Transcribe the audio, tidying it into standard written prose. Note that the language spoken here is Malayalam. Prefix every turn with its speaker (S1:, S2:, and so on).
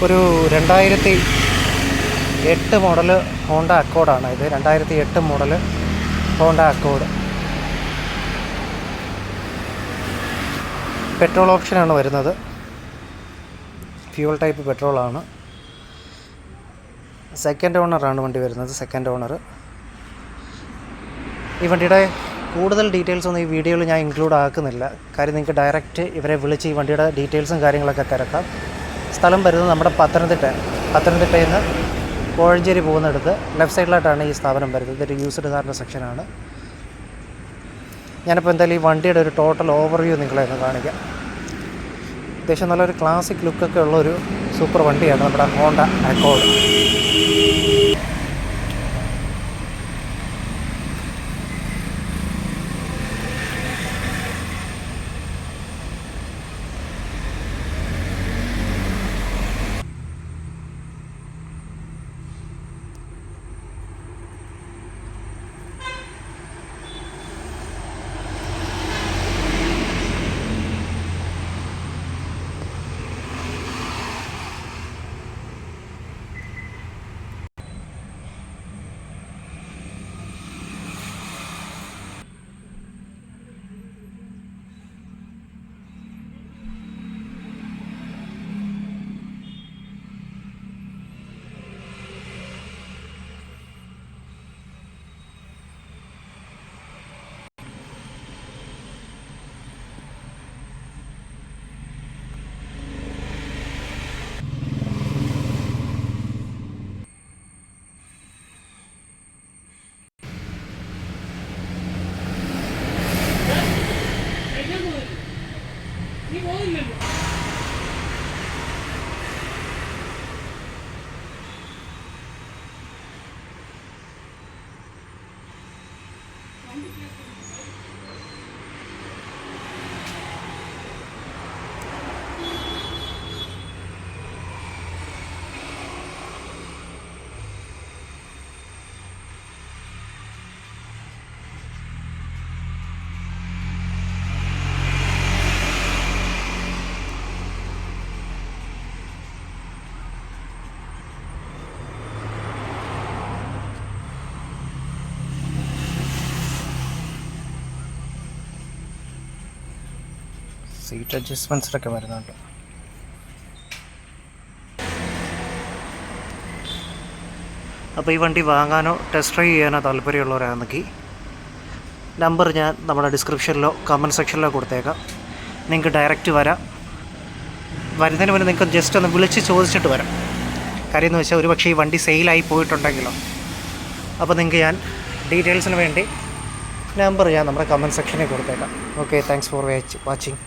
S1: ഒരു 2008 മോഡൽ ഹോണ്ട അക്കോർഡാണ് ഇത്. 2008 മോഡൽ ഹോണ്ട അക്കോർഡ്. പെട്രോൾ ഓപ്ഷനാണ് വരുന്നത്. Fuel type പെട്രോളാണ്. സെക്കൻഡ് ഓണറാണ് വണ്ടി വരുന്നത്. Second owner. ഈ വണ്ടിയുടെ കൂടുതൽ ഡീറ്റെയിൽസ് ഒന്നും ഈ വീഡിയോയിൽ ഞാൻ ഇൻക്ലൂഡ് ആക്കുന്നില്ല. കാര്യം നിങ്ങൾക്ക് ഡയറക്റ്റ് ഇവരെ വിളിച്ച് ഈ വണ്ടിയുടെ ഡീറ്റെയിൽസും കാര്യങ്ങളൊക്കെ തിരക്കാം. സ്ഥലം വരുന്നത് നമ്മുടെ പത്തനംതിട്ടയിൽ നിന്ന് കോഴഞ്ചേരി പോകുന്നിടത്ത് ലെഫ്റ്റ് സൈഡിലായിട്ടാണ് ഈ സ്ഥാപനം വരുന്നത്. ഇതൊരു യൂസ്ഡ് കാറിൻ്റെ സെക്ഷനാണ്. ഞാനിപ്പോൾ എന്തായാലും ഈ വണ്ടിയുടെ ഒരു ടോട്ടൽ ഓവർവ്യൂ നിങ്ങളെ ഒന്ന് കാണിക്കാം. അത്യാവശ്യം നല്ലൊരു ക്ലാസിക് ലുക്കൊക്കെ ഉള്ളൊരു സൂപ്പർ വണ്ടിയാണ് നമ്മുടെ ഹോണ്ട അക്കോർഡ്. സീറ്റ് അഡ്ജസ്റ്റ്മെൻറ്റ്സൊക്കെ വരുന്നുണ്ട്. അപ്പോൾ ഈ വണ്ടി വാങ്ങാനോ ടെസ്റ്റ് ഡ്രൈവ് ചെയ്യാനോ താല്പര്യമുള്ളവരാണെങ്കിൽ നമ്പർ ഞാൻ നമ്മുടെ ഡിസ്ക്രിപ്ഷനിലോ കമൻറ്റ് സെക്ഷനിലോ കൊടുത്തേക്കാം. നിങ്ങൾക്ക് ഡയറക്റ്റ് വരാം. വരുന്നതിന് മുന്നേ നിങ്ങൾക്ക് ജസ്റ്റ് ഒന്ന് വിളിച്ച് ചോദിച്ചിട്ട് വരാം. കാര്യം എന്ന് വെച്ചാൽ ഒരുപക്ഷെ ഈ വണ്ടി സെയിലായി പോയിട്ടുണ്ടെങ്കിലോ. അപ്പോൾ നിങ്ങൾക്ക് ഞാൻ ഡീറ്റെയിൽസിന് വേണ്ടി നമ്പർ ഞാൻ നമ്മുടെ കമൻറ്റ് സെക്ഷനിൽ കൊടുത്തേക്കാം. Okay, thanks for watching.